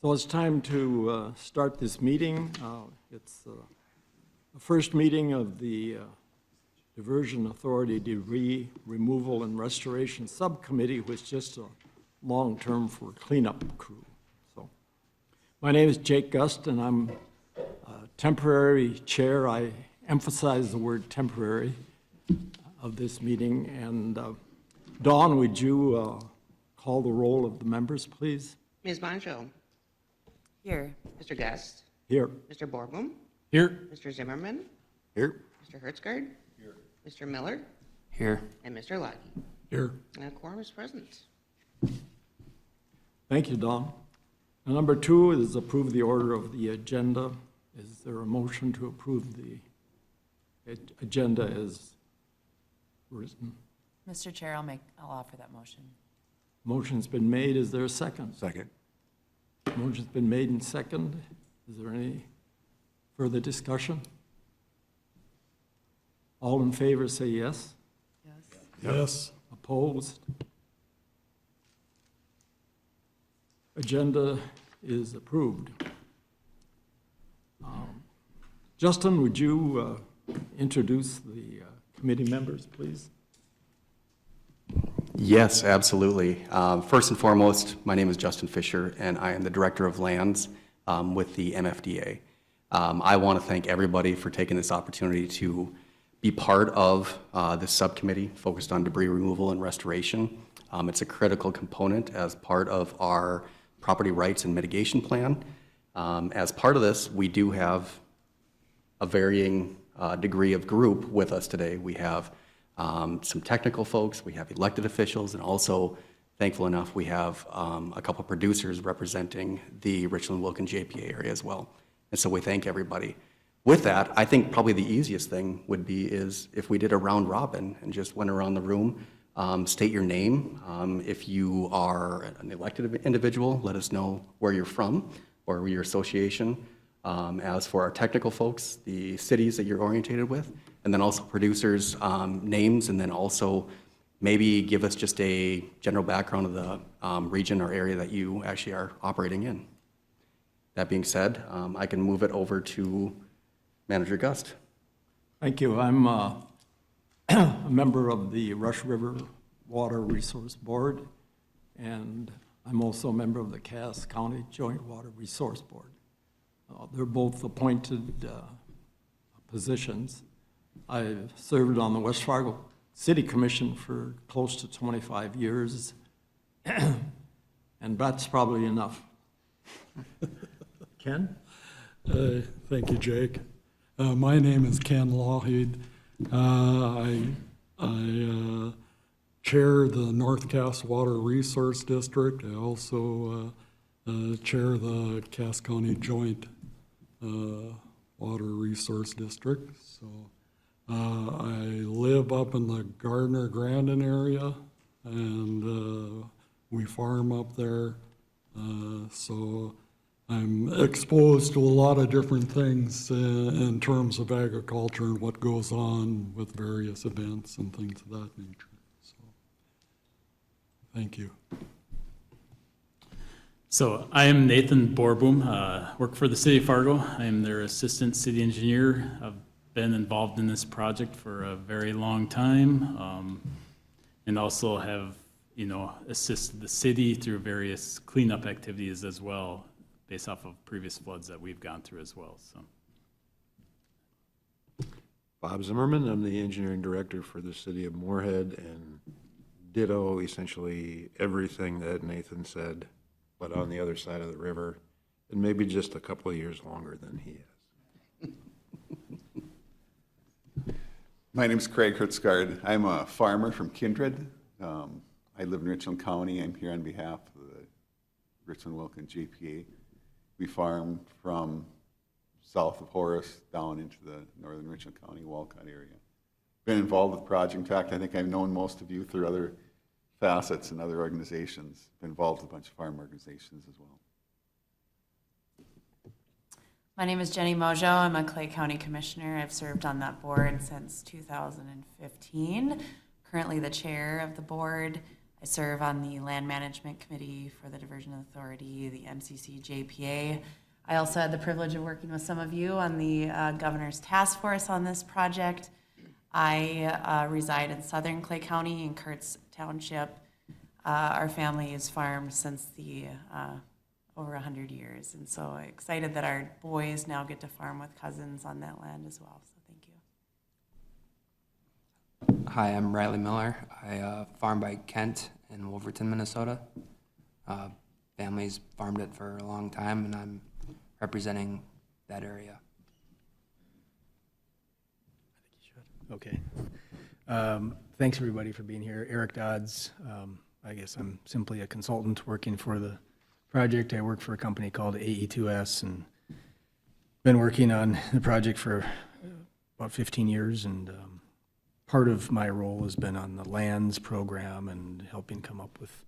So it's time to start this meeting. It's the first meeting of the Diversion Authority Debris Removal and Restoration Subcommittee, which is just a long term for cleanup crew. So my name is Jake Gust, and I'm temporary chair. I emphasize the word temporary of this meeting. And Dawn, would you call the roll of the members, please? Ms. Bonjo. Here. Mr. Guest. Here. Mr. Borboom. Here. Mr. Zimmerman. Here. Mr. Hertzgaard. Here. Mr. Miller. Here. And Mr. Locke. Here. And a quorum is present. Thank you, Dawn. And number 2 is approve the order of the agenda. Is there a motion to approve the agenda as written? Mr. Chair, I'll offer that motion. Motion's been made. Is there a second? Second. Motion's been made and second. Is there any further discussion? All in favor say yes. Yes. Yes. Opposed? Agenda is approved. Justin, would you introduce the committee members, please? Yes, absolutely. First and foremost, my name is Justin Fisher, and I am the Director of Lands with the MFDA. I want to thank everybody for taking this opportunity to be part of this subcommittee focused on debris removal and restoration. It's a critical component as part of our property rights and mitigation plan. As part of this, we do have a varying degree of group with us today. We have some technical folks, we have elected officials, and also, thankful enough, we have a couple producers representing the Richland-Wilkin JPA area as well. And so we thank everybody. With that, I think probably the easiest thing would be is if we did a round robin and just went around the room, state your name. If you are an elected individual, let us know where you're from or your association. As for our technical folks, the cities that you're orientated with, and then also producers' names, and then also maybe give us just a general background of the region or area that you actually are operating in. That being said, I can move it over to Manager Gust. Thank you. I'm a member of the Rush River Water Resource Board, and I'm also a member of the Cass County Joint Water Resource Board. They're both appointed positions. I've served on the West Fargo City Commission for close to 25 years, and that's probably enough. Ken? Thank you, Jake. My name is Ken Lougheed. I chair the North Cass Water Resource District. I also chair the Cass County Joint Water Resource District. So I live up in the Gardner-Grandin area, and we farm up there. So I'm exposed to a lot of different things in terms of agriculture and what goes on with various events and things of that nature. So, thank you. So I am Nathan Borboom, work for the City of Fargo. I am their Assistant City Engineer. I've been involved in this project for a very long time, and also have, assisted the city through various cleanup activities as well, based off of previous floods that we've gone through as well. So, Bob Zimmerman, I'm the engineering director for the city of Moorhead, and ditto essentially everything that Nathan said, but on the other side of the river, and maybe just a couple of years longer than he is. My name is Craig Hertzgaard. I'm a farmer from Kindred. I live in Richland County. I'm here on behalf of the Richland-Wilkin JPA. We farm from south of Horace down into the northern Richland County Walcott area. Been involved with the project. In fact, I think I've known most of you through other facets and other organizations. Been involved with a bunch of farm organizations as well. My name is Jenny Mojo. I'm a Clay County Commissioner. I've served on that board since 2015. Currently the chair of the board. I serve on the Land Management Committee for the Diversion Authority, the MCC JPA. I also had the privilege of working with some of you on the Governor's Task Force on this project. I reside in southern Clay County in Kurtz Township. Our family has farmed since the over 100 years, and so excited that our boys now get to farm with cousins on that land as well. So thank you. Hi, I'm Riley Miller. I farm by Kent in Wolverton, Minnesota. Family's farmed it for a long time, and I'm representing that area. Okay. Thanks, everybody, for being here. Eric Dodds. I guess I'm simply a consultant working for the project. I work for a company called AE2S and been working on the project for about 15 years. And part of my role has been on the lands program and helping come up with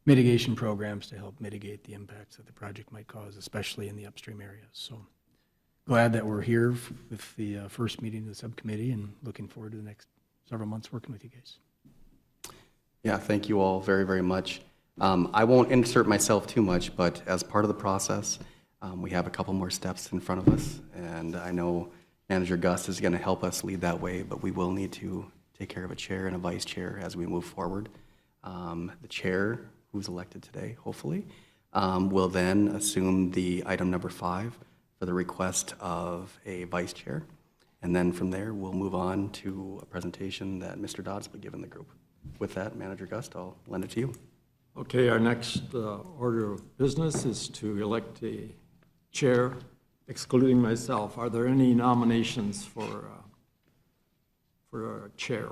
mitigation programs to help mitigate the impacts that the project might cause, especially in the upstream areas. So glad that we're here with the first meeting of the subcommittee and looking forward to the next several months working with you guys. Yeah, thank you all very, very much. I won't insert myself too much, but as part of the process, we have a couple more steps in front of us, and I know Manager Gus is going to help us lead that way, but we will need to take care of a chair and a vice chair as we move forward. The chair, who's elected today, hopefully, will then assume the item number 5 for the request of a vice chair, and then from there, we'll move on to a presentation that Mr. Dodds will give in the group. With that, Manager Gust, I'll lend it to you. Okay, our next order of business is to elect a chair, excluding myself. Are there any nominations for a chair?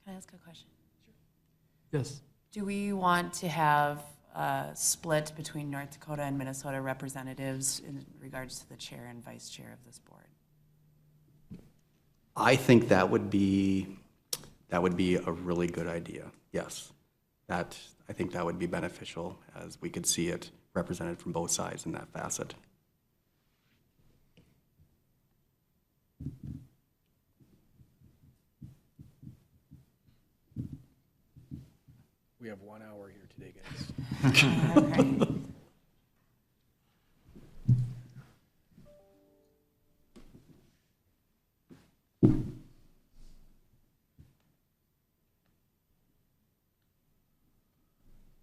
Can I ask a question? Yes. Do we want to have a split between North Dakota and Minnesota representatives in regards to the chair and vice chair of this board? I think that would be a really good idea. Yes, I think that would be beneficial, as we could see it represented from both sides in that facet. We have 1 hour here today, guys. All right.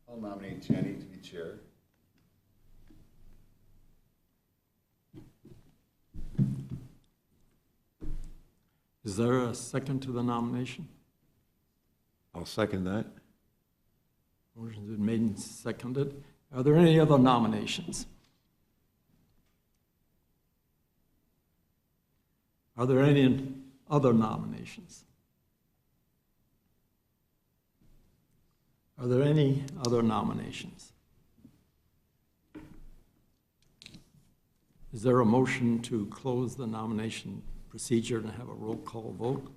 I'll nominate Jenny to be chair. Is there a second to the nomination? I'll second that. Motion's been made and seconded. Are there any other nominations? Are there any other nominations? Are there any other nominations? Is there a motion to close the nomination procedure and have a roll call vote?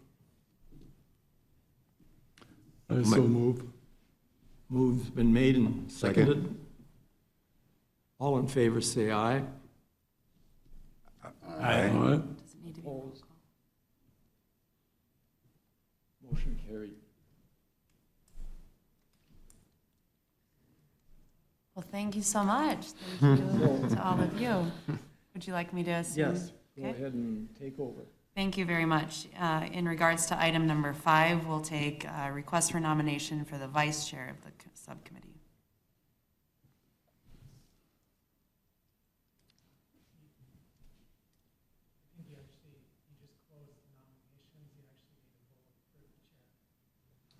I so move. Move's been made and seconded. All in favor, say aye. Aye. Does it need to be a roll call? Motion carried. Well, thank you so much. Thank you to all of you. Would you like me to assume? Yes, go Okay. ahead and take over. Thank you very much. In regards to item number 5, we'll take a request for nomination for the vice chair of the subcommittee.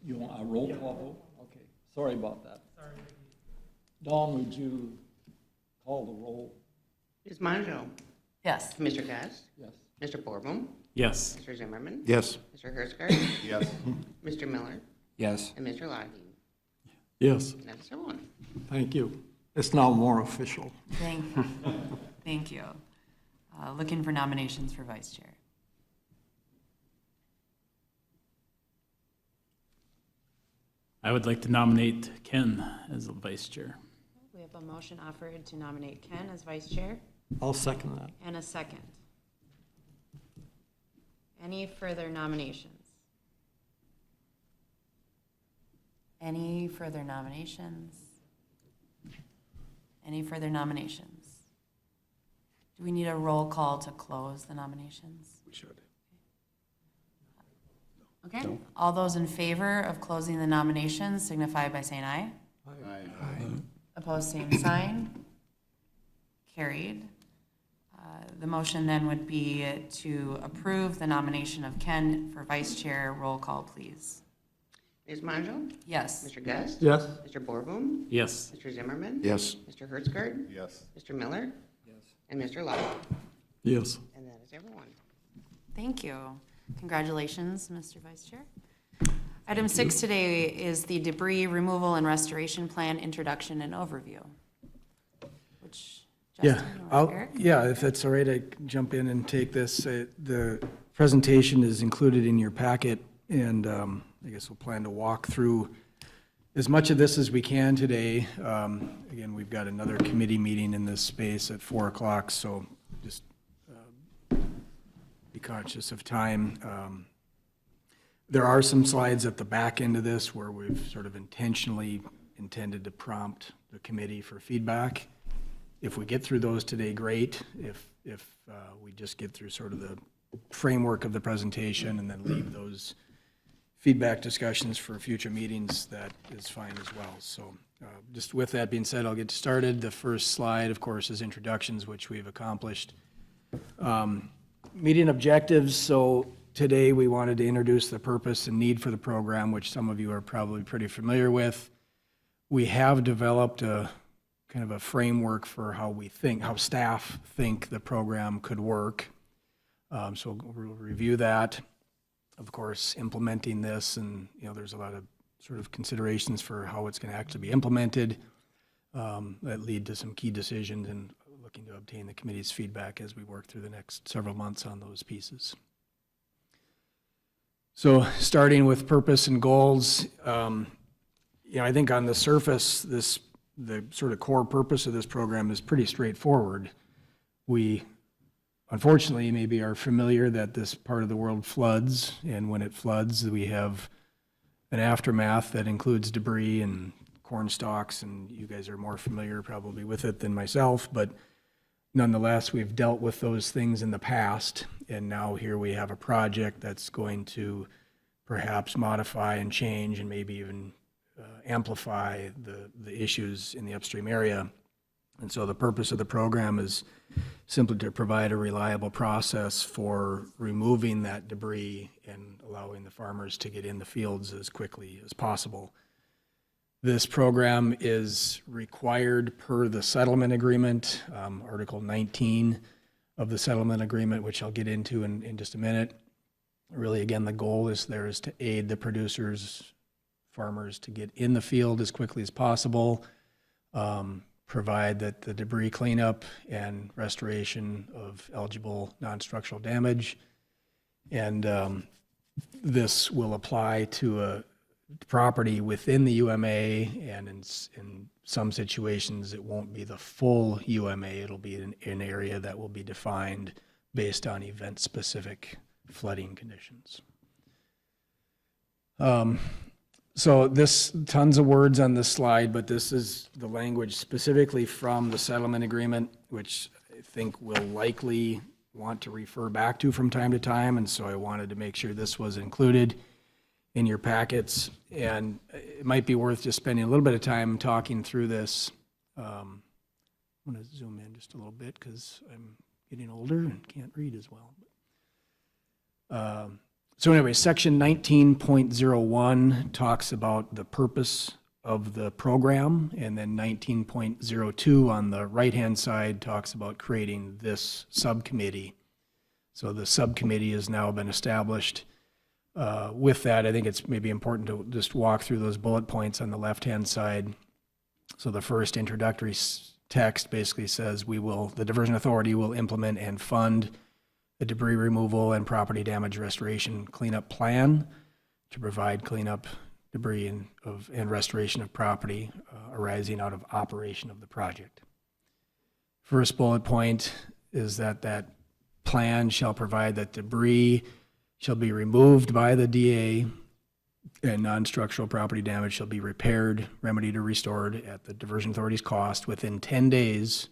You want a roll call vote? Okay, sorry about that. Sorry. Dawn, would you call the roll? Ms. Monjo? Yes. Mr. Gus? Yes. Mr. Borbom? Yes. Mr. Zimmerman? Yes. Mr. Hertzgaard? Yes. Mr. Miller? Yes. And Mr. Lodge? Yes. And that's everyone. Thank you. It's now more official. Thank you. Thank you. Looking for nominations for vice chair. I would like to nominate Ken as the vice chair. We have a motion offered to nominate Ken as vice chair. I'll second that. And a second. Any further nominations? Any further nominations? Any further nominations? Do we need a roll call to close the nominations? We should. Okay, all those in favor of closing the nominations signify by saying aye. Opposed, same sign. Carried. The motion then would be to approve the nomination of Ken for vice chair. Roll call, please. Ms. Mongeau? Yes. Mr. Gust? Yes? Mr. Borboom? Yes. Mr. Zimmerman? Yes. Mr. Hertzgaard? Yes. Mr. Miller? Yes. And Mr. Lott? Yes. And that is everyone. Thank you. Congratulations, Mr. Vice Chair. Item 6 today is the debris removal and restoration plan introduction and overview. Which, Justin or Eric? Yeah, if that's all right, I can jump in and take this. The presentation is included in your packet, and I guess we'll plan to walk through as much of this as we can today. Again, we've got another committee meeting in this space at 4 o'clock, so just be conscious of time. There are some slides at the back end of this where we've sort of intentionally intended to prompt the committee for feedback. If we get through those today, great. If we just get through sort of the framework of the presentation and then leave those feedback discussions for future meetings, that is fine as well. So just with that being said, I'll get started. The first slide, of course, is introductions, which we've accomplished. Meeting objectives. So today we wanted to introduce the purpose and need for the program, which some of you are probably pretty familiar with. We have developed a kind of a framework for how we think, how staff think the program could work. So we'll review that. Of course, implementing this, and there's a lot of sort of considerations for how it's going to actually be implemented that lead to some key decisions, and looking to obtain the committee's feedback as we work through the next several months on those pieces. So starting with purpose and goals, I think on the surface, the sort of core purpose of this program is pretty straightforward. We unfortunately maybe are familiar that this part of the world floods, and when it floods, we have an aftermath that includes debris and corn stalks, and you guys are more familiar probably with it than myself, but nonetheless, we've dealt with those things in the past, and now here we have a project that's going to perhaps modify and change and maybe even amplify the issues in the upstream area. And so the purpose of the program is simply to provide a reliable process for removing that debris and allowing the farmers to get in the fields as quickly as possible. This program is required per the settlement agreement, Article 19 of the settlement agreement, which I'll get into in just a minute. Really, again, the goal is to aid the producers, farmers to get in the field as quickly as possible, provide that the debris cleanup and restoration of eligible non-structural damage. And this will apply to a property within the UMA, and in some situations it won't be the full UMA, it'll be an area that will be defined based on event-specific flooding conditions. So this, tons of words on this slide, but this is the language specifically from the settlement agreement, which I think we'll likely want to refer back to from time to time, and so I wanted to make sure this was included in your packets. And it might be worth just spending a little bit of time talking through this. I'm going to zoom in just a little bit because I'm getting older and can't read as well. So anyway, section 19.01 talks about the purpose of the program, and then 19.02 on the right-hand side talks about creating this subcommittee. So the subcommittee has now been established. With that, I think it's maybe important to just walk through those bullet points on the left-hand side. So the first introductory text basically says the Diversion Authority will implement and fund a debris removal and property damage restoration cleanup plan to provide cleanup, debris, and restoration of property arising out of operation of the project. First bullet point is that that plan shall provide that debris shall be removed by the DA and non-structural property damage shall be repaired, remedied, or restored at the Diversion Authority's cost within 10 days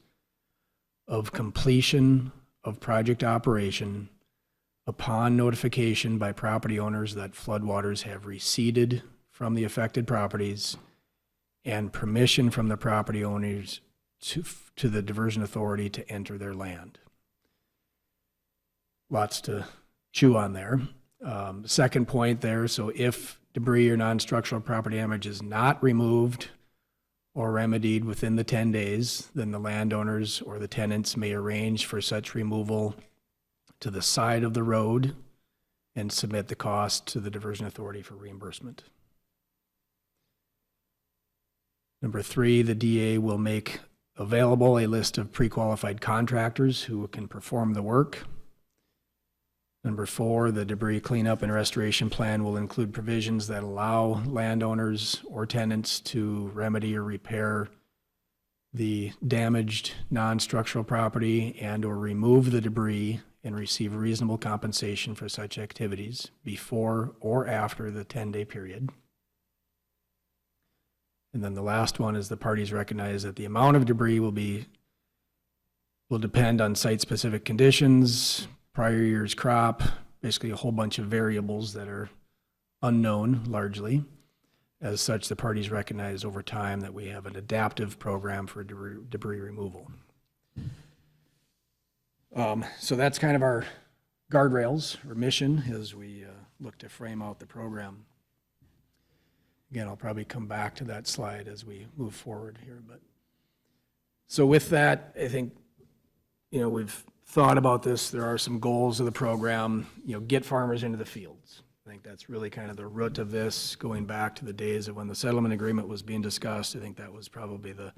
of completion of project operation upon notification by property owners that floodwaters have receded from the affected properties and permission from the property owners to the Diversion Authority to enter their land. Lots to chew on there. Second point there, so if debris or non-structural property damage is not removed or remedied within the 10 days, then the landowners or the tenants may arrange for such removal to the side of the road and submit the cost to the Diversion Authority for reimbursement. Number 3, the DA will make available a list of pre-qualified contractors who can perform the work. Number 4, the debris cleanup and restoration plan will include provisions that allow landowners or tenants to remedy or repair the damaged non-structural property and or remove the debris and receive reasonable compensation for such activities before or after the 10-day period. And then the last one is the parties recognize that the amount of debris will depend on site-specific conditions, prior year's crop, basically a whole bunch of variables that are unknown largely. As such, the parties recognize over time that we have an adaptive program for debris removal. So that's kind of our guardrails or mission as we look to frame out the program. Again, I'll probably come back to that slide as we move forward here. But so with that, I think, we've thought about this. There are some goals of the program, get farmers into the fields. I think that's really kind of the root of this, going back to the days of when the settlement agreement was being discussed. I think that was probably the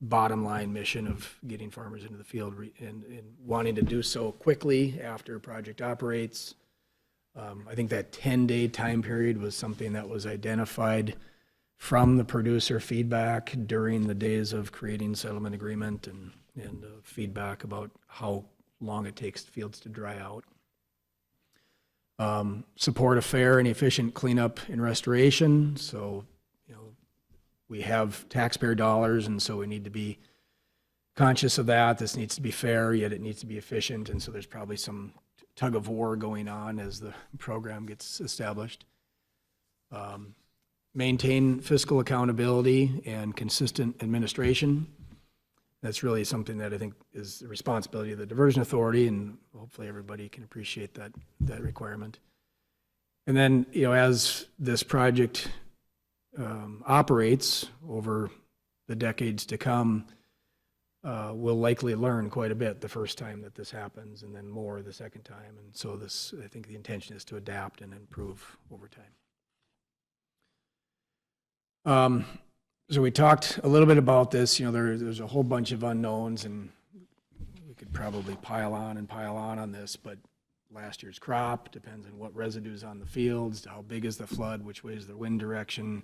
bottom line mission of getting farmers into the field and wanting to do so quickly after a project operates. I think that 10-day time period was something that was identified from the producer feedback during the days of creating settlement agreement and feedback about how long it takes fields to dry out. Support a fair and efficient cleanup and restoration. So, we have taxpayer dollars, and so we need to be conscious of that. This needs to be fair, yet it needs to be efficient, and so there's probably some tug of war going on as the program gets established. Maintain fiscal accountability and consistent administration. That's really something that I think is the responsibility of the Diversion Authority, and hopefully everybody can appreciate that requirement. And then, as this project operates over the decades to come, we'll likely learn quite a bit the first time that this happens, and then more the second time. And so I think the intention is to adapt and improve over time. So we talked a little bit about this. There's a whole bunch of unknowns, and we could probably pile on this, but last year's crop depends on what residue's on the fields, how big is the flood, which way is the wind direction,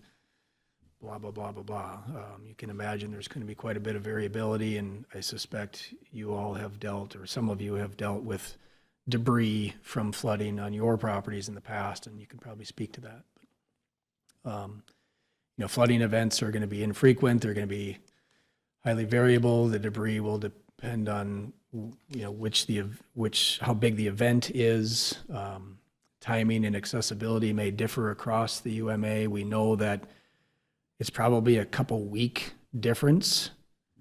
blah, blah, blah, blah, blah. You can imagine there's going to be quite a bit of variability, and I suspect you all have dealt, or some of you have dealt with debris from flooding on your properties in the past, and you can probably speak to that. Flooding events are going to be infrequent. They're going to be highly variable. The debris will depend on, how big the event is. Timing and accessibility may differ across the UMA. We know that it's probably a couple week difference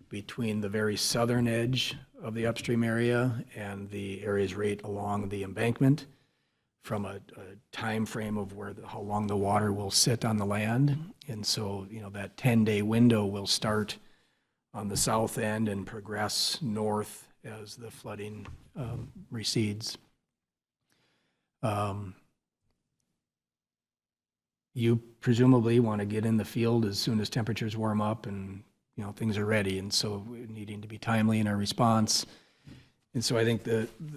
between the very southern edge of the upstream area and the areas right along the embankment from a time frame of how long the water will sit on the land. And so, that 10-day window will start on the south end and progress north as the flooding recedes. You presumably want to get in the field as soon as temperatures warm up and things are ready, and so we're needing to be timely in our response. And so I think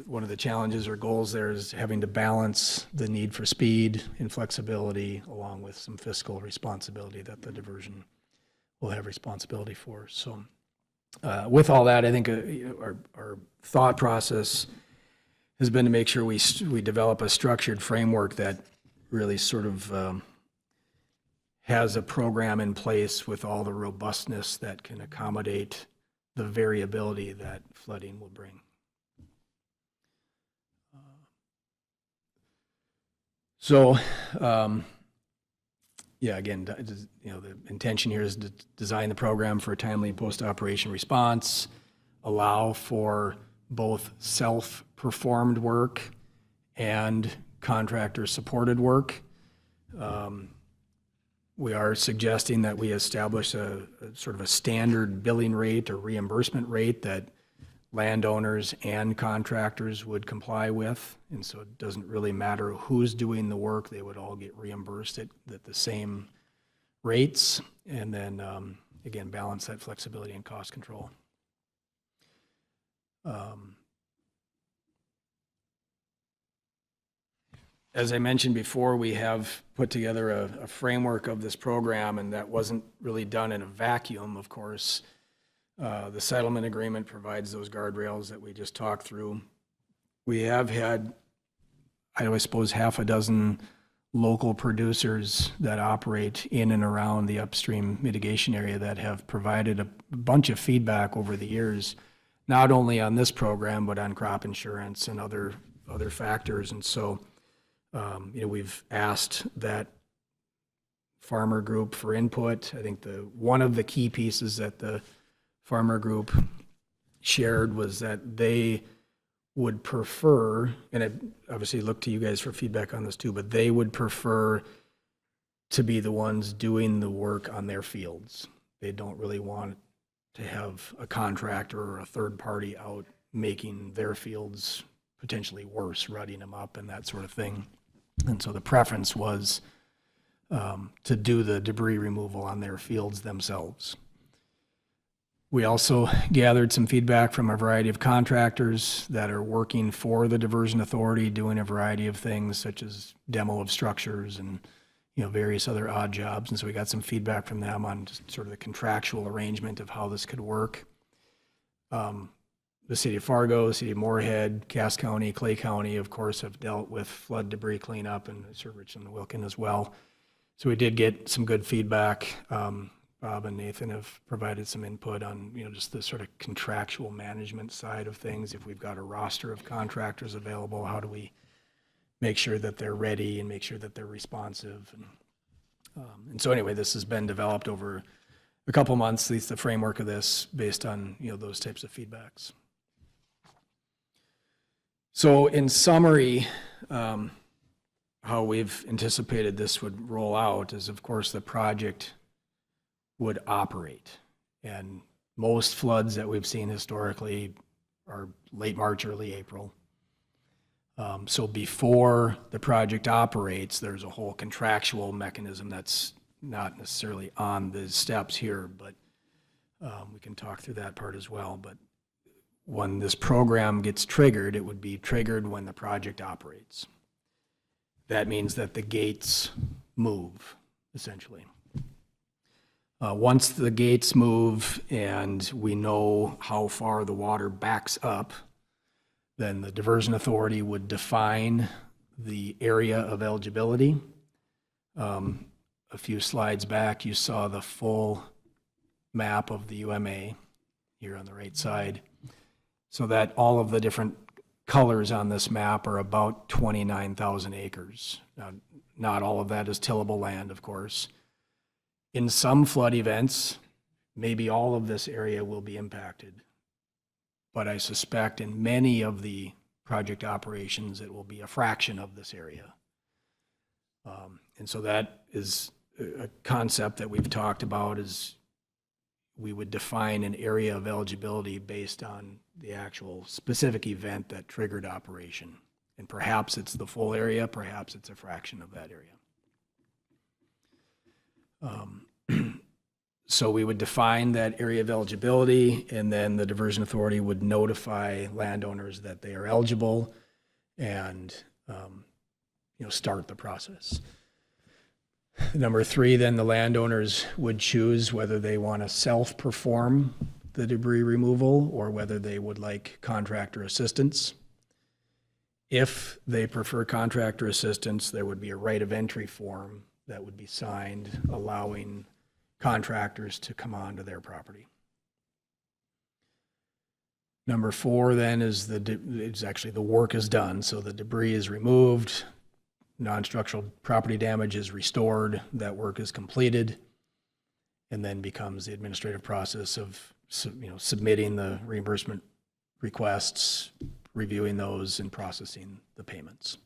one of the challenges or goals there is having to balance the need for speed and flexibility along with some fiscal responsibility that the diversion will have responsibility for. So With all that, I think our thought process has been to make sure we develop a structured framework that really sort of has a program in place with all the robustness that can accommodate the variability that flooding will bring. So, yeah, again, you know, the intention here is to design the program for a timely post-operation response, allow for both self-performed work and contractor-supported work. We are suggesting that we establish a sort of a standard billing rate or reimbursement rate that landowners and contractors would comply with. And so it doesn't really matter who's doing the work, they would all get reimbursed at the same rates. And then, again, balance that flexibility and cost control. As I mentioned before, we have put together a framework of this program, and that wasn't really done in a vacuum, of course. The settlement agreement provides those guardrails that we just talked through. We have had, I suppose, half a dozen local producers that operate in and around the upstream mitigation area that have provided a bunch of feedback over the years, not only on this program, but on crop insurance and other factors. And so, you know, we've asked that farmer group for input. I think one of the key pieces that the farmer group shared was that they would prefer, and I obviously look to you guys for feedback on this too, but they would prefer to be the ones doing the work on their fields. They don't really want to have a contractor or a third party out making their fields potentially worse, rutting them up and that sort of thing. And so the preference was to do the debris removal on their fields themselves. We also gathered some feedback from a variety of contractors that are working for the Diversion Authority, doing a variety of things such as demo of structures and, you know, various other odd jobs. And so we got some feedback from them on just sort of the contractual arrangement of how this could work. The city of Fargo, the city of Moorhead, Cass County, Clay County, of course, have dealt with flood debris cleanup, and Sir Richland and Wilkin as well. So we did get some good feedback. Bob and Nathan have provided some input on, you know, just the sort of contractual management side of things. If we've got a roster of contractors available, how do we make sure that they're ready and make sure that they're responsive? And so anyway, this has been developed over a couple months, at least the framework of this, based on, you know, those types of feedbacks. So in summary, how we've anticipated this would roll out is, of course, the project would operate. And most floods that we've seen historically are late March, early April. So before the project operates, there's a whole contractual mechanism that's not necessarily on the steps here, but we can talk through that part as well. But when this program gets triggered, it would be triggered when the project operates. That means that the gates move, essentially. Once the gates move and we know how far the water backs up, then the Diversion Authority would define the area of eligibility. A few slides back, you saw the full map of the UMA here on the right side. So that all of the different colors on this map are about 29,000 acres. Now, not all of that is tillable land, of course. In some flood events, maybe all of this area will be impacted. But I suspect in many of the project operations, it will be a fraction of this area. And so that is a concept that we've talked about, is we would define an area of eligibility based on the actual specific event that triggered operation. And perhaps it's the full area, perhaps it's a fraction of that area. So we would define that area of eligibility, and then the Diversion Authority would notify landowners that they are eligible and you know, start the process. Number three, then the landowners would choose whether they want to self-perform the debris removal or whether they would like contractor assistance. If they prefer contractor assistance, there would be a right of entry form that would be signed allowing contractors to come onto their property. Number 4 then is it's actually the work is done, so the debris is removed, non-structural property damage is restored, that work is completed, and then becomes the administrative process of submitting the reimbursement requests, reviewing those, and processing the payments.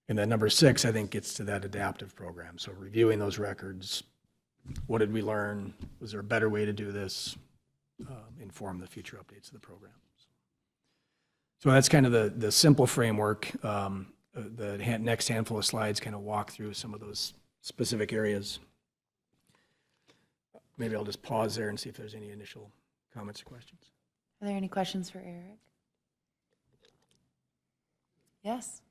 And then number 6, I think, gets to that adaptive program. So reviewing those records, what did we learn? Was there a better way to do this? Inform the future updates of the program. So that's kind of the simple framework. The next handful of slides kind of walk through some of those specific areas. Maybe I'll just pause there and see if there's any initial comments or questions. Are there any questions for Eric? Yes?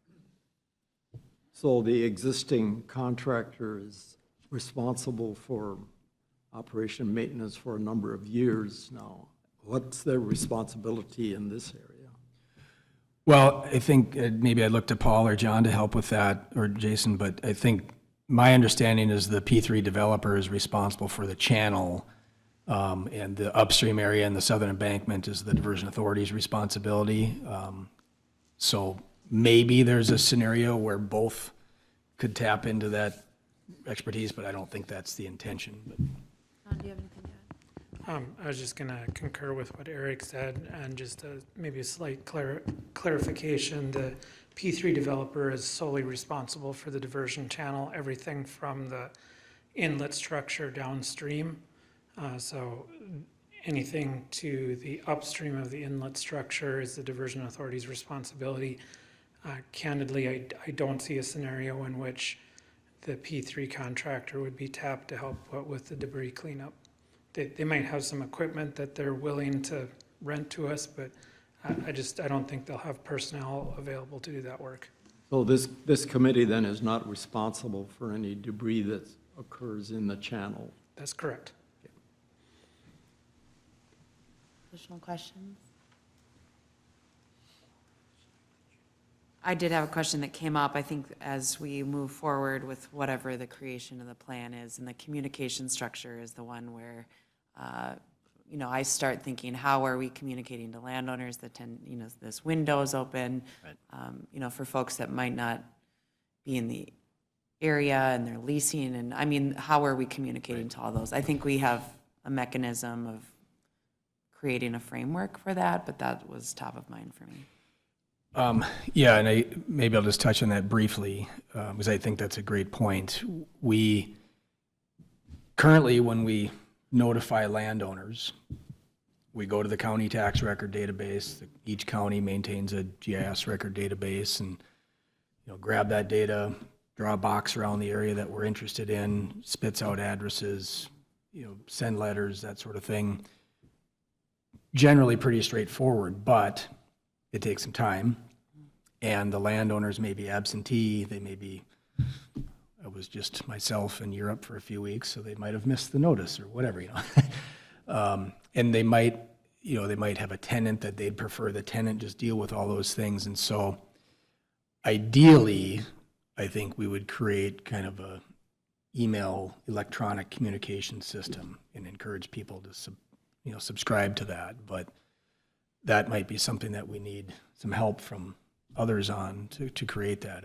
So the existing contractor is responsible for operation and maintenance for a number of years now. What's their responsibility in this area? Well, I think maybe I'd look to Paul or John to help with that, or Jason, but I think my understanding is the P3 developer is responsible for the channel, and the upstream area and the southern embankment is the diversion authority's responsibility. So maybe there's a scenario where both could tap into that expertise, but I don't think that's the intention. But John, do you have anything to add? I was just going to concur with what Eric said, and just maybe a slight clarification. The P3 developer is solely responsible for the diversion channel, everything from the inlet structure downstream. So anything to the upstream of the inlet structure is the diversion authority's responsibility. Candidly, I don't see a scenario in which the P3 contractor would be tapped to help with the debris cleanup. They might have some equipment that they're willing to rent to us, but I don't think they'll have personnel available to do that work. So this committee then is not responsible for any debris that occurs in the channel? That's correct. Additional questions? I did have a question that came up. I think as we move forward with whatever the creation of the plan is, and the communication structure is the one where, I start thinking, how are we communicating to landowners that this window is open? Right. For folks that might not be in the area and they're leasing, and how are we communicating to all those? I think we have a mechanism of creating a framework for that, but that was top of mind for me. Yeah, and maybe I'll just touch on that briefly, because I think that's a great point. We currently, when we notify landowners, we go to the county tax record database. Each county maintains a GIS record database, and grab that data, draw a box around the area that we're interested in, spits out addresses, send letters, that sort of thing. Generally pretty straightforward, but it takes some time, and the landowners may be absentee. They may be, I was just myself in Europe for a few weeks, so they might have missed the notice or whatever, and they might have a tenant that they'd prefer the tenant just deal with all those things. And so ideally, I think we would create kind of a electronic communication system and encourage people to subscribe to that. But that might be something that we need some help from others on to create that.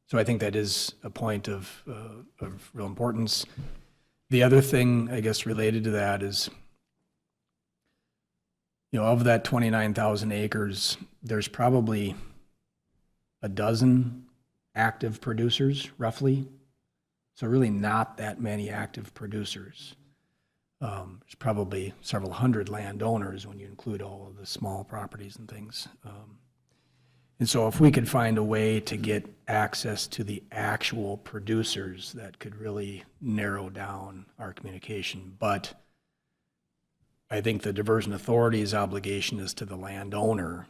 So I think that is a point of real importance. The other thing, I guess, related to that is, of that 29,000 acres, there's probably a dozen active producers, roughly. So really not that many active producers. There's probably several hundred landowners when you include all of the small properties and things. And so if we could find a way to get access to the actual producers, that could really narrow down our communication. But I think the diversion authority's obligation is to the landowner,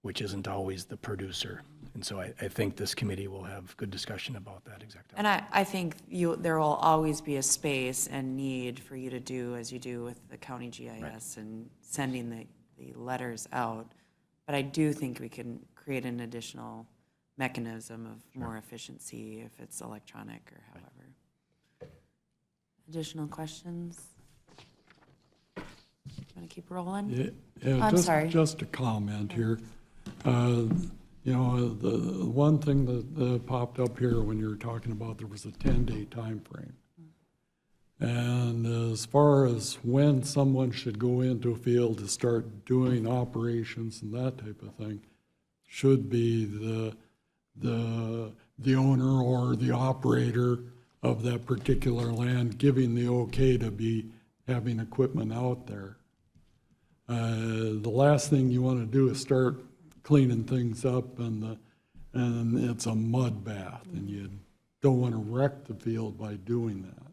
which isn't always the producer. And so I think this committee will have good discussion about that exact. And I think there will always be a space and need for you to do as you do with the county GIS and sending the letters out. But I do think we can create an additional mechanism of more efficiency if it's electronic or however. Additional questions? Want to keep rolling? Yeah, I'm sorry. Just a comment here. You know, the one thing that popped up here when you were talking about there was a 10-day time frame. And as far as when someone should go into a field to start doing operations and that type of thing, should be the owner or the operator of that particular land giving the okay to be having equipment out there. The last thing you want to do is start cleaning things up and it's a mud bath, and you don't want to wreck the field by doing that.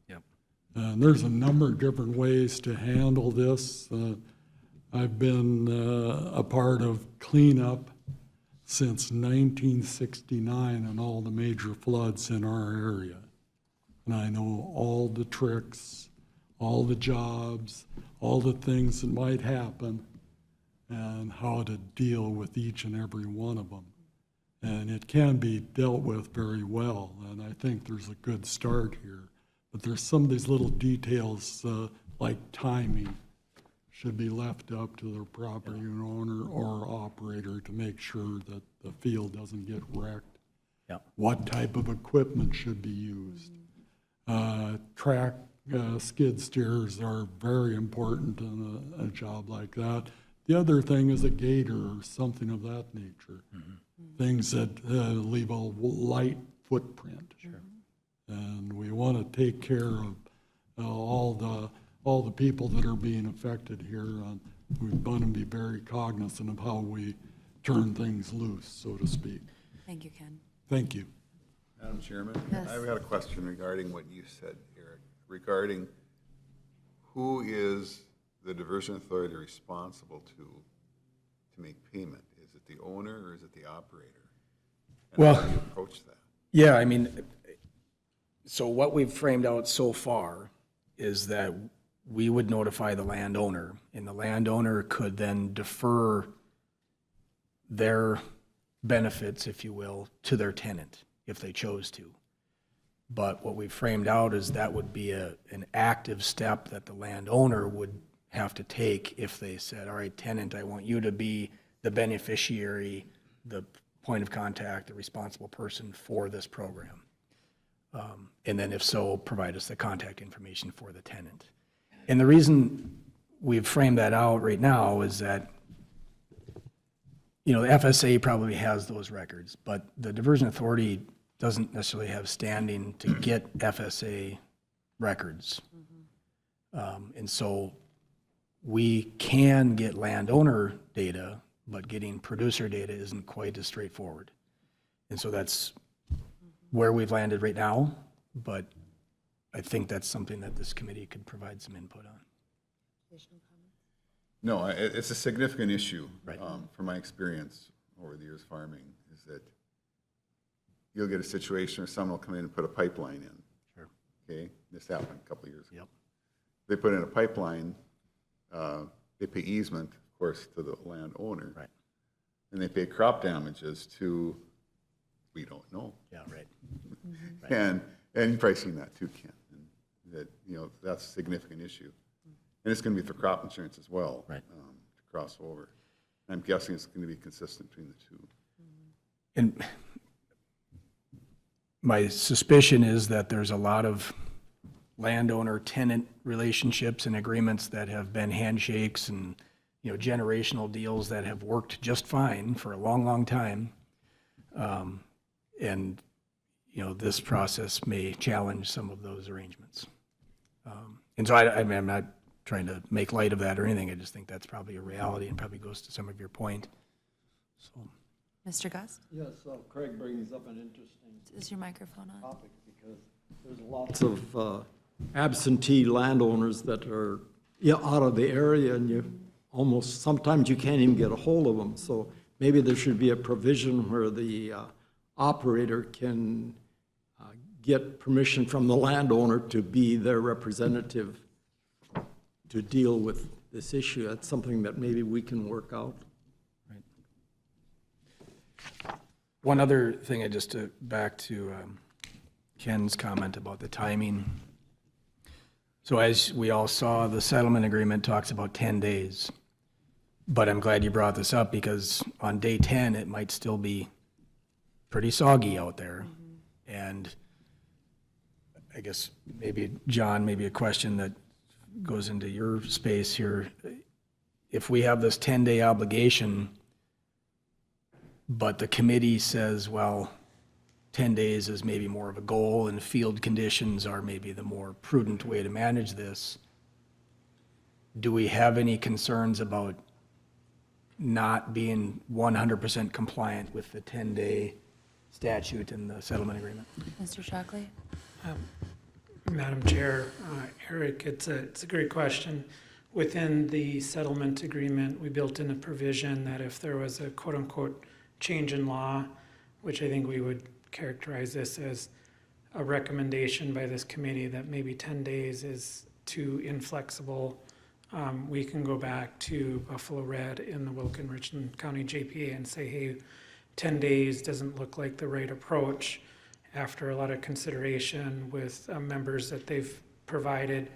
Yep. And there's a number of different ways to handle this. I've been a part of cleanup since 1969 on all the major floods in our area. And I know all the tricks, all the jobs, all the things that might happen, and how to deal with each and every one of them. And it can be dealt with very well, and I think there's a good start here. But there's some of these little details, like timing, should be left up to the property owner or operator to make sure that the field doesn't get wrecked. Yep. What type of equipment should be used? Track skid steers are very important in a job like that. The other thing is a gator or something of that nature. Things that leave a light footprint. Sure. And we want to take care of all the people that are being affected here. We want to be very cognizant of how we turn things loose, so to speak. Thank you, Ken. Thank you. Madam Chairman? Yes. I've got a question regarding what you said, Eric, regarding who is the diversion authority responsible to make payment? Is it the owner or is it the operator? And Well, how do you approach that? Yeah, I mean, so what we've framed out so far is that we would notify the landowner, and the landowner could then defer their benefits, if you will, to their tenant if they chose to. But what we've framed out is that would be an active step that the landowner would have to take if they said, all right, tenant, I want you to be the beneficiary, the point of contact, the responsible person for this program. And then if so, provide us the contact information for the tenant. And the reason we've framed that out right now is that, you know, the FSA probably has those records, but the Diversion Authority doesn't necessarily have standing to get FSA records. And so we can get landowner data, but getting producer data isn't quite as straightforward. And so that's where we've landed right now, but I think that's something that this committee could provide some input on. No, it's a significant issue. Right. From my experience over the years farming, is that you'll get a situation where someone will come in and put a pipeline in. Sure. Okay, this happened a couple of years ago. Yep. They put in a pipeline, they pay easement, of course, to the landowner. Right. And they pay crop damages to, we don't know. Yeah, right. And you've probably seen that too, Ken, and that, you know, that's a significant issue. And it's going to be for crop insurance as well. Right. To cross over. I'm guessing it's going to be consistent between the two. And my suspicion is that there's a lot of landowner-tenant relationships and agreements that have been handshakes and, you know, generational deals that have worked just fine for a long, long time. And, you know, this process may challenge some of those arrangements. And so I mean, I'm not trying to make light of that or anything. I just think that's probably a reality and probably goes to some of your point. So, Mr. Gust, Yes, Craig brings up an interesting is your microphone on? topic because there's lots of absentee landowners that are out of the area, and you almost, sometimes you can't even get a hold of them. So maybe there should be a provision where the operator can get permission from the landowner to be their representative to deal with this issue. That's something that maybe we can work out. One other thing, back to Ken's comment about the timing. So as we all saw, the settlement agreement talks about 10 days. But I'm glad you brought this up because on day 10, it might still be pretty soggy out there. And I guess maybe, John, maybe a question that goes into your space here. If we have this 10-day obligation, but the committee says, well, 10 days is maybe more of a goal and field conditions are maybe the more prudent way to manage this, do we have any concerns about not being 100% compliant with the 10-day statute in the settlement agreement? Mr. Shockley? Madam Chair, Eric, it's a great question. Within the settlement agreement, we built in a provision that if there was a quote-unquote change in law, which I think we would characterize this as a recommendation by this committee that maybe 10 days is too inflexible, we can go back to Buffalo Red in the Wilkin-Richland County JPA and say, hey, 10 days doesn't look like the right approach. After a lot of consideration with members that they've provided,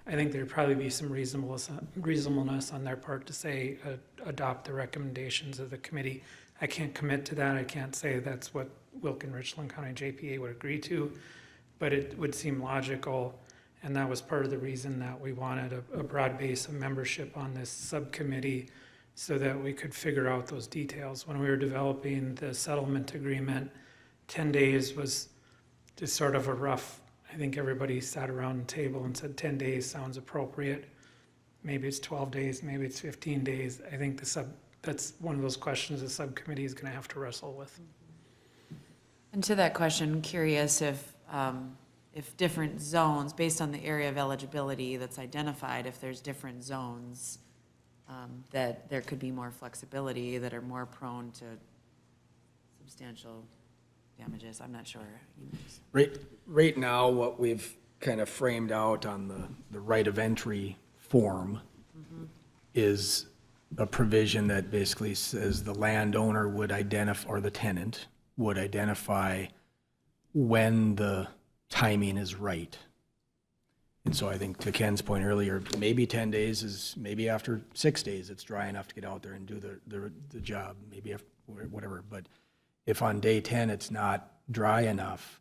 I think there'd probably be some reasonableness on their part to say, adopt the recommendations of the committee. I can't commit to that. I can't say that's what Wilkin-Richland County JPA would agree to, but it would seem logical. And that was part of the reason that we wanted a broad base of membership on this subcommittee so that we could figure out those details. When we were developing the settlement agreement, 10 days was just sort of a rough, I think everybody sat around the table and said 10 days sounds appropriate. Maybe it's 12 days, maybe it's 15 days. I think that's one of those questions the subcommittee is gonna have to wrestle with. And to that question, curious if different zones, based on the area of eligibility that's identified, if there's different zones, that there could be more flexibility, that are more prone to substantial damages. I'm not sure. Right now, what we've kind of framed out on the right of entry form is a provision that basically says the landowner would identify, or the tenant would identify when the timing is right. And so I think to Ken's point earlier, maybe 10 days is, maybe after 6 days, it's dry enough to get out there and do the job, maybe after, whatever. But if on day 10 it's not dry enough,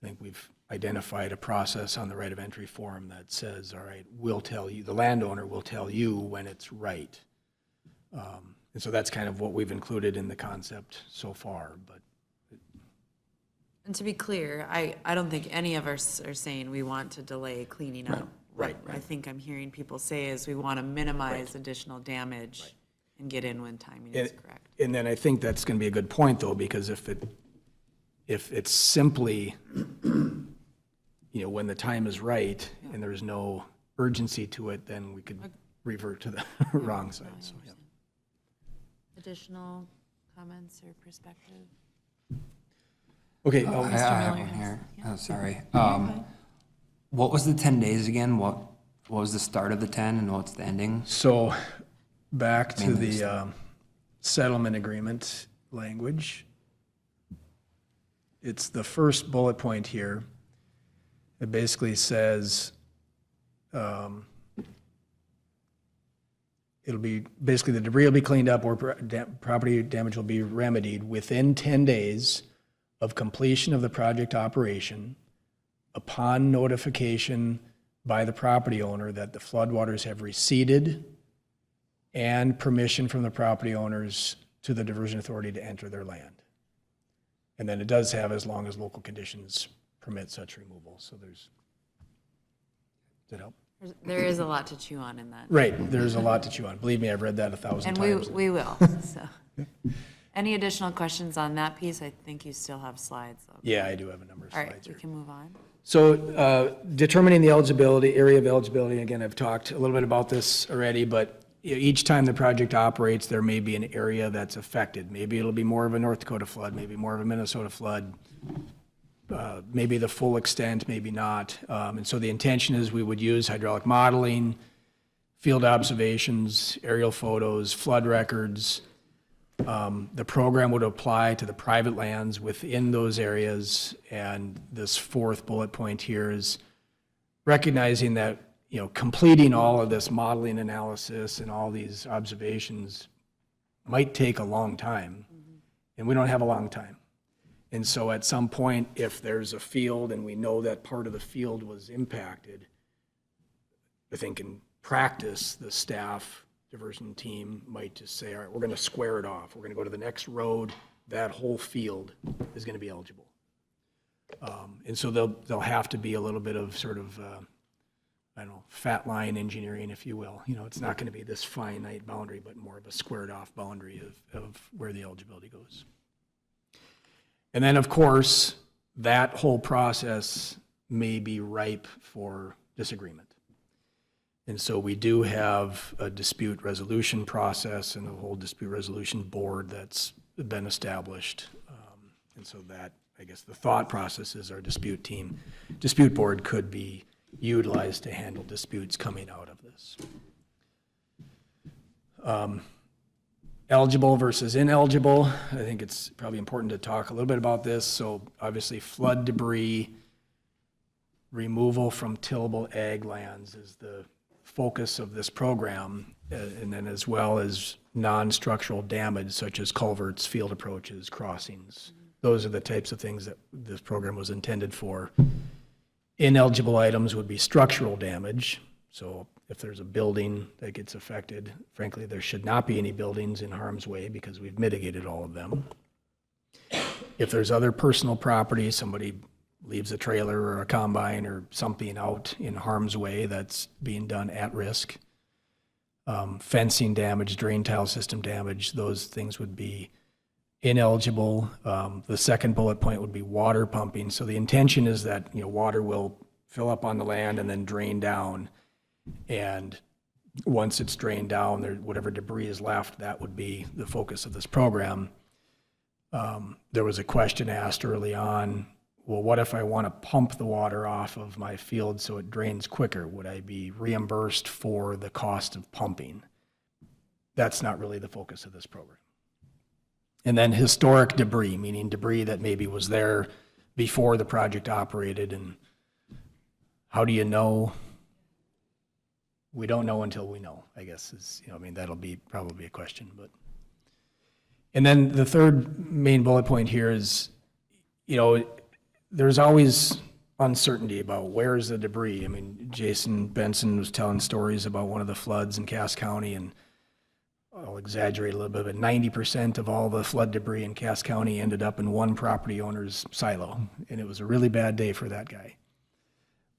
I think we've identified a process on the right of entry form that says, all right, we'll tell you, the landowner will tell you when it's right. And so that's kind of what we've included in the concept so far, but. And to be clear, I don't think any of us are saying we want to delay cleaning up. Right. I think I'm hearing people say is we want to minimize additional damage and get in when timing is correct. And then I think that's going to be a good point, though, because if it's simply, when the time is right and there's no urgency to it, then we could revert to the wrong side. So, yeah. Additional comments or perspective? Okay. I have one here. Oh, sorry. What was the 10 days again? What was the start of the 10 and what's the ending? So back to the settlement agreement language. It's the first bullet point here. It basically says, it'll be, basically the debris will be cleaned up or property damage will be remedied within 10 days of completion of the project operation upon notification by the property owner that the floodwaters have receded and permission from the property owners to the diversion authority to enter their land. And then it does have as long as local conditions permit such removal. So does that help? There is a lot to chew on in that. Right, there's a lot to chew on. Believe me, I've read that 1,000 times. And we will, so. Any additional questions on that piece? I think you still have slides. Yeah, I do have a number of All right, slides we here. can move on. So determining the eligibility, area of eligibility, again, I've talked a little bit about this already, but each time the project operates, there may be an area that's affected. Maybe it'll be more of a North Dakota flood, maybe more of a Minnesota flood, maybe the full extent, maybe not. And so the intention is we would use hydraulic modeling, field observations, aerial photos, flood records. The program would apply to the private lands within those areas. And this fourth bullet point here is recognizing that, completing all of this modeling analysis and all these observations might take a long time, and we don't have a long time. And so at some point, if there's a field and we know that part of the field was impacted, I think in practice, the staff diversion team might just say, all right, we're going to square it off. We're going to go to the next road. That whole field is going to be eligible. And so there'll have to be a little bit of sort of, fat line engineering, if you will. It's not going to be this finite boundary, but more of a squared off boundary of where the eligibility goes. And then, of course, that whole process may be ripe for disagreement. And so we do have a dispute resolution process and a whole dispute resolution board that's been established. And so that, I guess, the thought process is our dispute board could be utilized to handle disputes coming out of this. Eligible versus ineligible, I think it's probably important to talk a little bit about this. So obviously flood debris removal from tillable ag lands is the focus of this program, and then as well as non-structural damage such as culverts, field approaches, crossings. Those are the types of things that this program was intended for. Ineligible items would be structural damage. So if there's a building that gets affected, frankly, there should not be any buildings in harm's way because we've mitigated all of them. If there's other personal property, somebody leaves a trailer or a combine or something out in harm's way that's being done at risk. Fencing damage, drain tile system damage, those things would be ineligible. The second bullet point would be water pumping. So the intention is that water will fill up on the land and then drain down. And once it's drained down, whatever debris is left, that would be the focus of this program. There was a question asked early on, well, what if I want to pump the water off of my field so it drains quicker? Would I be reimbursed for the cost of pumping? That's not really the focus of this program. And then historic debris, meaning debris that maybe was there before the project operated. And how do you know? We don't know until we know, I guess, that'll be probably a question. And then the third main bullet point here is, there's always uncertainty about where's the debris. Jason Benson was telling stories about one of the floods in Cass County, and I'll exaggerate a little bit, but 90% of all the flood debris in Cass County ended up in one property owner's silo, and it was a really bad day for that guy.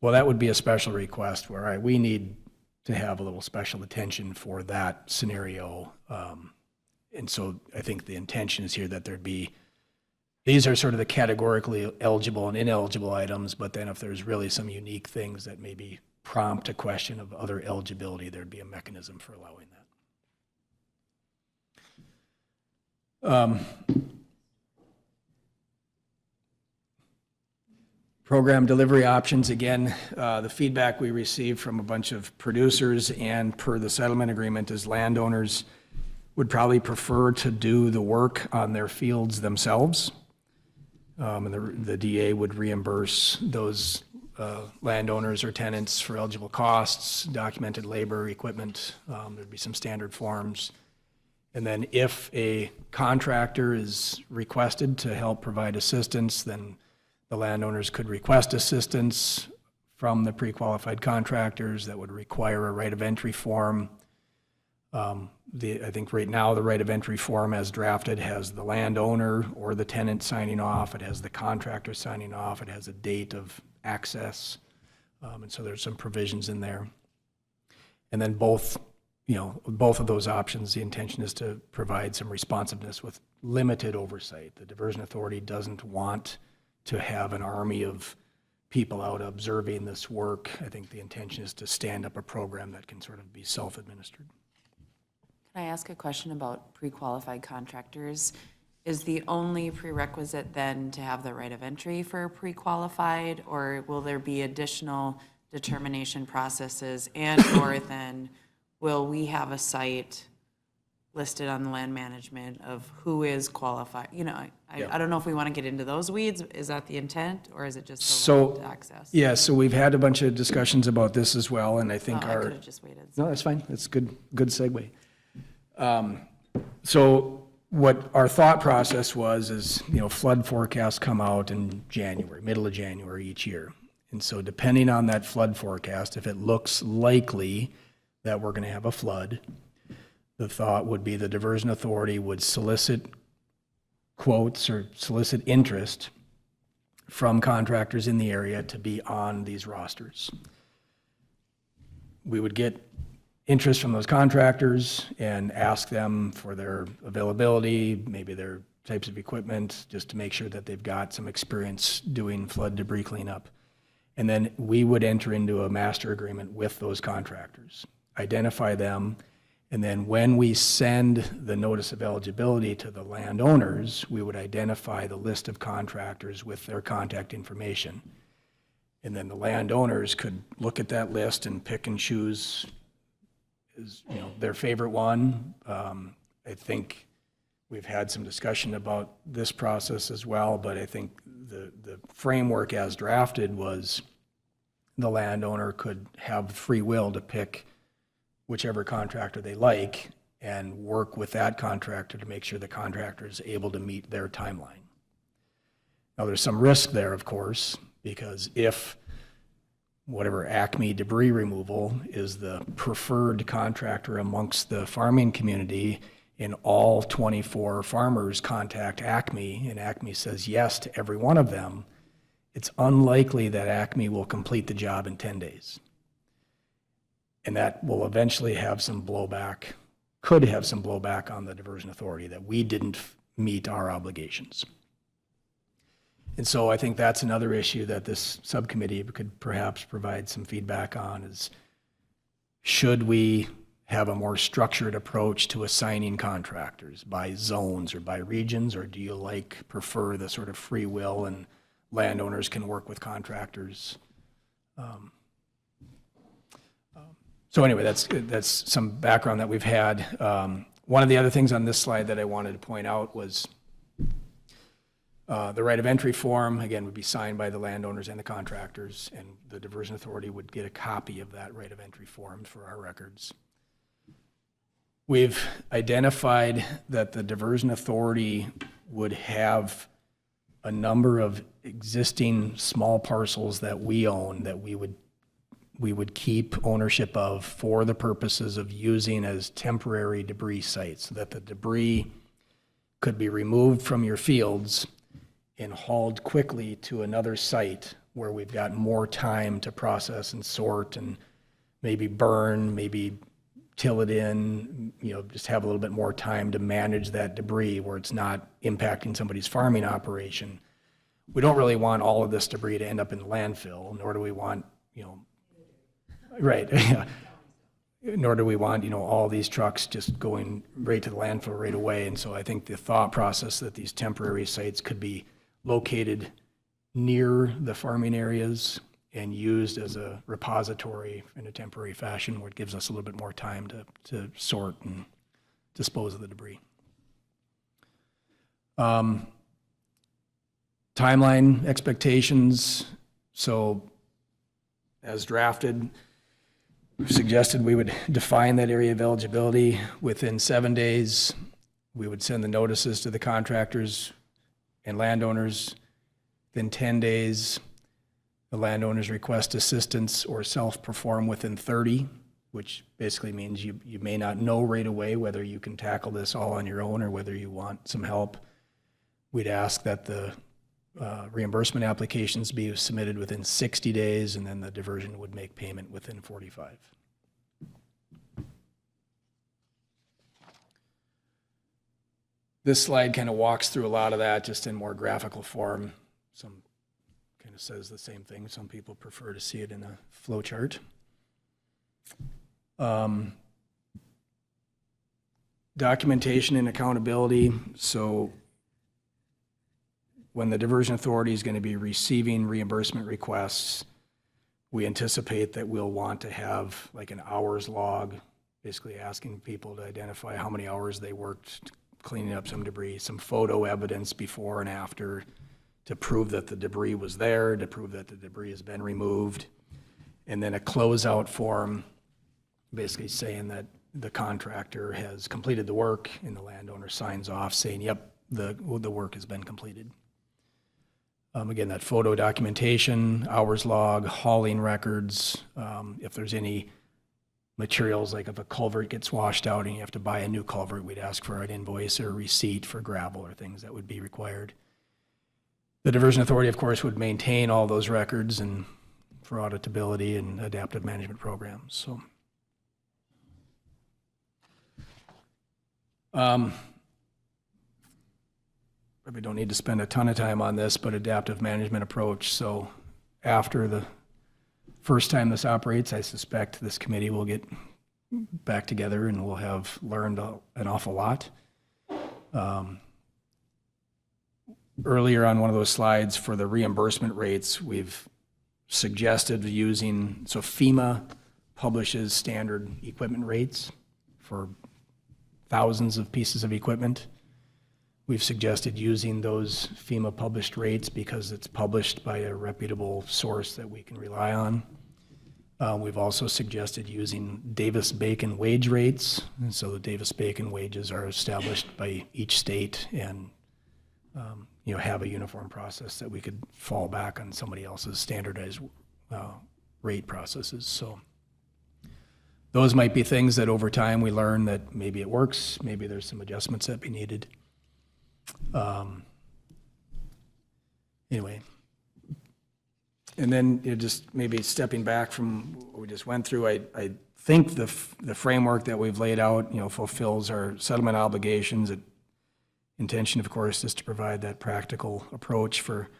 Well, that would be a special request where we need to have a little special attention for that scenario. And so I think the intention is here that these are sort of the categorically eligible and ineligible items, but then if there's really some unique things that maybe prompt a question of other eligibility, there'd be a mechanism for allowing that. Program delivery options, again, the feedback we received from a bunch of producers and per the settlement agreement is landowners would probably prefer to do the work on their fields themselves. And the DA would reimburse those landowners or tenants for eligible costs, documented labor, equipment. There'd be some standard forms. And then if a contractor is requested to help provide assistance, then the landowners could request assistance from the pre-qualified contractors that would require a right of entry form. I think right now the right of entry form as drafted has the landowner or the tenant signing off. It has the contractor signing off. It has a date of access. And so there's some provisions in there. And then both of those options, the intention is to provide some responsiveness with limited oversight. The Diversion Authority doesn't want to have an army of people out observing this work. I think the intention is to stand up a program that can sort of be self-administered. Can I ask a question about pre-qualified contractors? Is the only prerequisite then to have the right of entry for pre-qualified, or will there be additional determination processes, and/or then will we have a site listed on the land management of who is qualified? You know, I don't know if we want to get into those weeds. Is that the intent, or is it just the land So, access? yeah, so we've had a bunch of discussions about this as well, and I think Oh, I our. could have just waited. No, that's fine. That's good segue. So what our thought process was is, flood forecasts come out in January, middle of January each year. And so depending on that flood forecast, if it looks likely that we're going to have a flood, the thought would be the diversion authority would solicit quotes or solicit interest from contractors in the area to be on these rosters. We would get interest from those contractors and ask them for their availability, maybe their types of equipment, just to make sure that they've got some experience doing flood debris cleanup. And then we would enter into a master agreement with those contractors, identify them, and then when we send the notice of eligibility to the landowners, we would identify the list of contractors with their contact information. And then the landowners could look at that list and pick and choose their favorite one. I think we've had some discussion about this process as well, but I think the framework as drafted was the landowner could have free will to pick whichever contractor they like and work with that contractor to make sure the contractor is able to meet their timeline. Now, there's some risk there, of course, because if whatever Acme debris removal is the preferred contractor amongst the farming community, and all 24 farmers contact Acme, and Acme says yes to every one of them, it's unlikely that Acme will complete the job in 10 days. And that will eventually have some blowback, could have some blowback on the diversion authority, that we didn't meet our obligations. And so I think that's another issue that this subcommittee could perhaps provide some feedback on is, should we have a more structured approach to assigning contractors by zones or by regions, or do you prefer the sort of free will and landowners can work with contractors? So anyway, that's some background that we've had. One of the other things on this slide that I wanted to point out was the right of entry form, again, would be signed by the landowners and the contractors, and the diversion authority would get a copy of that right of entry form for our records. We've identified that the diversion authority would have a number of existing small parcels that we own that we would keep ownership of for the purposes of using as temporary debris sites, so that the debris could be removed from your fields and hauled quickly to another site where we've got more time to process and sort and maybe burn, maybe till it in, just have a little bit more time to manage that debris where it's not impacting somebody's farming operation. We don't really want all of this debris to end up in the landfill, nor do we want, right, nor do we want, all these trucks just going right to the landfill right away. And so I think the thought process that these temporary sites could be located near the farming areas and used as a repository in a temporary fashion, where it gives us a little bit more time to sort and dispose of the debris. Timeline expectations. So as drafted, we've suggested we would define that area of eligibility within 7 days. We would send the notices to the contractors and landowners. Within 10 days, the landowners request assistance or self-perform within 30, which basically means you may not know right away whether you can tackle this all on your own or whether you want some help. We'd ask that the reimbursement applications be submitted within 60 days, and then the diversion would make payment within 45. This slide kind of walks through a lot of that just in more graphical form. Some kind of says the same thing. Some people prefer to see it in a flow chart. Documentation and accountability. So when the diversion authority is going to be receiving reimbursement requests, we anticipate that we'll want to have like an hours log, basically asking people to identify how many hours they worked cleaning up some debris, some photo evidence before and after to prove that the debris was there, to prove that the debris has been removed, and then a closeout form basically saying that the contractor has completed the work and the landowner signs off saying, yep, the work has been completed. Again, that photo documentation, hours log, hauling records, if there's any materials, like if a culvert gets washed out and you have to buy a new culvert, we'd ask for an invoice or a receipt for gravel or things that would be required. The Diversion Authority, of course, would maintain all those records and for auditability and adaptive management programs. So, probably don't need to spend a ton of time on this, but adaptive management approach. So after the first time this operates, I suspect this committee will get back together and we'll have learned an awful lot. Earlier on one of those slides for the reimbursement rates, we've suggested using, so FEMA publishes standard equipment rates for thousands of pieces of equipment. We've suggested using those FEMA published rates because it's published by a reputable source that we can rely on. We've also suggested using Davis-Bacon wage rates. And so the Davis-Bacon wages are established by each state and have a uniform process that we could fall back on somebody else's standardized rate processes. So those might be things that over time we learn that maybe it works, maybe there's some adjustments that be needed. Anyway, and then just maybe stepping back from what we just went through, I think the framework that we've laid out, fulfills our settlement obligations. Intention, of course, is to provide that practical approach for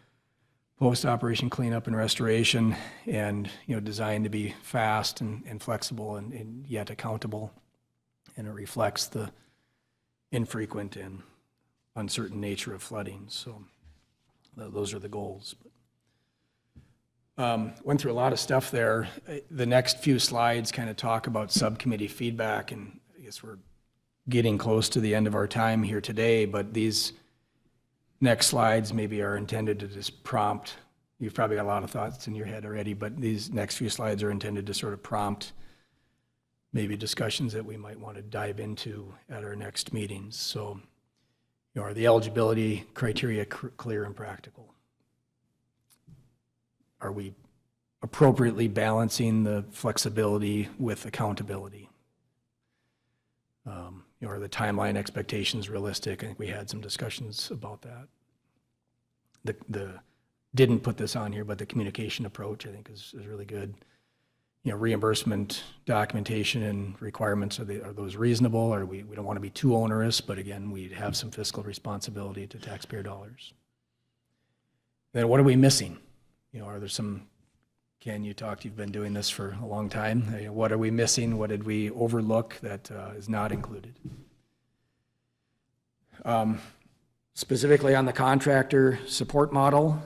post-operation cleanup and restoration, and designed to be fast and flexible and yet accountable, and it reflects the infrequent and uncertain nature of flooding. So those are the goals. Went through a lot of stuff there. The next few slides kind of talk about subcommittee feedback, and I guess we're getting close to the end of our time here today, but these next slides maybe are intended to just prompt. You've probably got a lot of thoughts in your head already, but these next few slides are intended to sort of prompt maybe discussions that we might want to dive into at our next meetings. So, are the eligibility criteria clear and practical? Are we appropriately balancing the flexibility with accountability? Are the timeline expectations realistic? I think we had some discussions about that. Didn't put this on here, but the communication approach I think is really good. Reimbursement documentation and requirements, are those reasonable? Or we don't want to be too onerous, but again, we have some fiscal responsibility to taxpayer dollars. Then what are we missing? Are there some, Ken, you've been doing this for a long time. What are we missing? What did we overlook that is not included? Specifically on the contractor support model,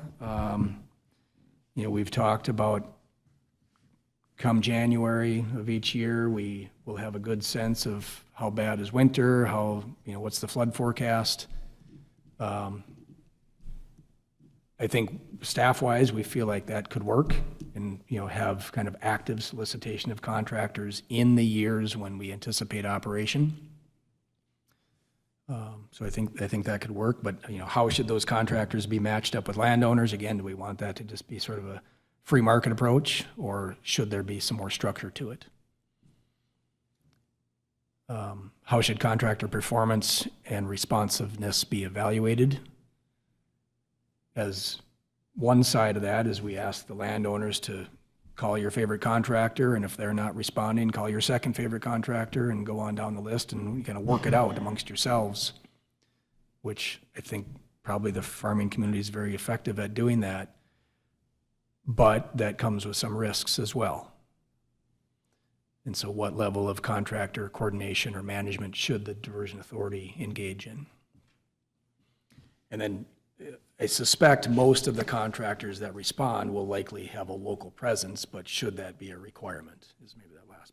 we've talked about come January of each year, we will have a good sense of how bad is winter, what's the flood forecast. I think staff-wise, we feel like that could work and, have kind of active solicitation of contractors in the years when we anticipate operation. So I think that could work, but, how should those contractors be matched up with landowners? Again, do we want that to just be sort of a free market approach, or should there be some more structure to it? How should contractor performance and responsiveness be evaluated? As one side of that is we ask the landowners to call your favorite contractor, and if they're not responding, call your second favorite contractor and go on down the list, and you kind of work it out amongst yourselves, which I think probably the farming community is very effective at doing that, but that comes with some risks as well. And so what level of contractor coordination or management should the diversion authority engage in? And then I suspect most of the contractors that respond will likely have a local presence, but should that be a requirement, is maybe that last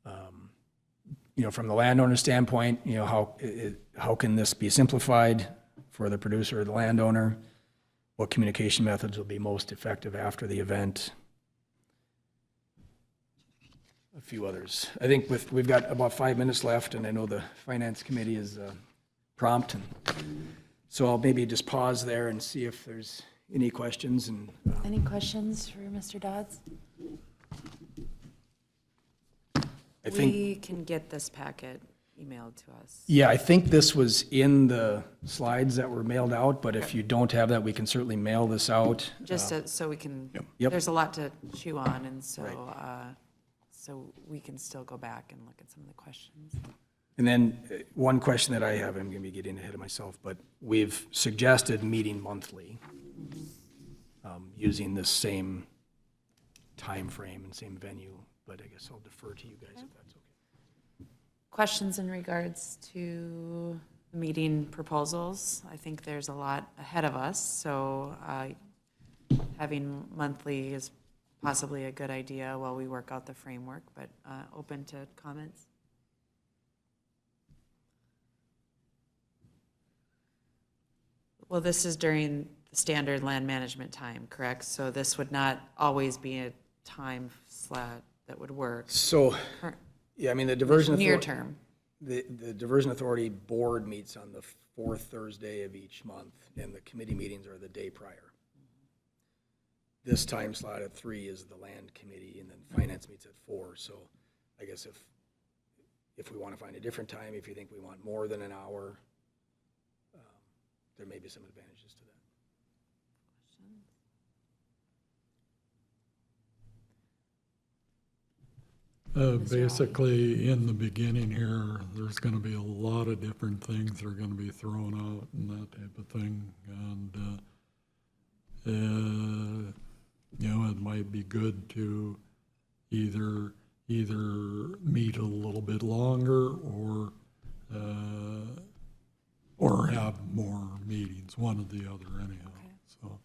bullet. From the landowner standpoint, how can this be simplified for the producer or the landowner? What communication methods will be most effective after the event? A few others. I think we've got about 5 minutes left, and I know the Finance Committee is prompt, and so I'll maybe just pause there and see if there's any questions. And Any questions for Mr. Dodds? I think, We can get this packet emailed to us. yeah, I think this was in the slides that were mailed out, but if you don't have that, we can certainly mail this out. Just so we can, Yep. there's a lot to chew on, and so, Right. so we can still go back and look at some of the questions. And then one question that I have, I'm going to be getting ahead of myself, but we've suggested meeting monthly, using this same time frame and same venue, but I guess I'll defer to you guys if that's okay. Questions in regards to meeting proposals? I think there's a lot ahead of us, so having monthly is possibly a good idea while we work out the framework, but open to comments. Well, this is during the standard land management time, correct? So this would not always be a time slot that would work. So, Cur- yeah, I mean, the diversion Near authority, term. the diversion authority board meets on the fourth Thursday of each month, and the committee meetings are the day prior. This time slot at 3 is the land committee, and then finance meets at 4. So I guess if we want to find a different time, if you think we want more than an hour, there may be some advantages to that. Basically, in the beginning here, there's going to be a lot of different things that are going to be thrown out and that type of thing. And, it might be good to either meet a little bit longer or have more meetings, one or the other anyhow, so.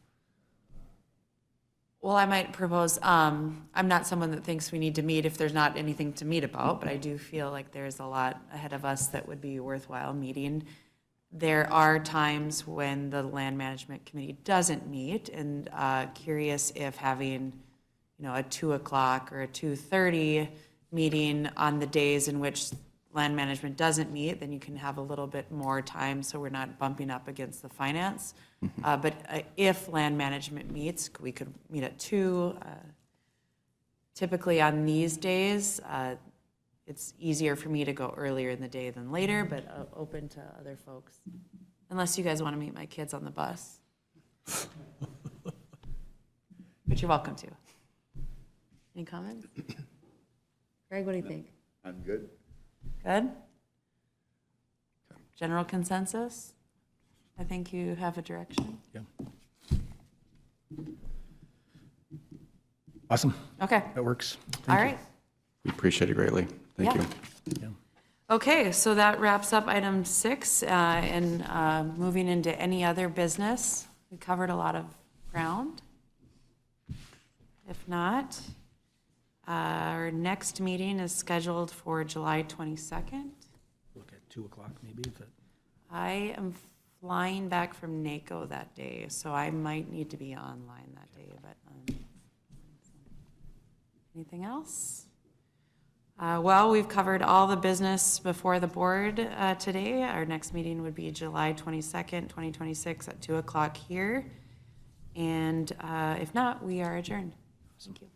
Well, I might propose, I'm not someone that thinks we need to meet if there's not anything to meet about, but I do feel like there's a lot ahead of us that would be worthwhile meeting. There are times when the Land Management Committee doesn't meet, and curious if having, a 2 o'clock or a 2:30 meeting on the days in which Land Management doesn't meet, then you can have a little bit more time, so we're not bumping up against the finance. But if Land Management meets, we could meet at 2. Typically on these days, it's easier for me to go earlier in the day than later, but open to other folks. Unless you guys want to meet my kids on the bus. But you're welcome to. Any comments? Greg, what do you think? I'm good. Good? General consensus? I think you have a direction. Yeah. Awesome. Okay, That works. all right. We appreciate it greatly. Thank Yeah. you. Yeah. Okay, so that wraps up item 6, and moving into any other business. We covered a lot of ground. If not, our next meeting is scheduled for July 22nd. Look at 2 o'clock maybe, if it. I am flying back from NACO that day, so I might need to be online that day, but anything else? Well, we've covered all the business before the board today. Our next meeting would be July 22nd, 2026 at 2 o'clock here. And if not, we are adjourned. Thank you.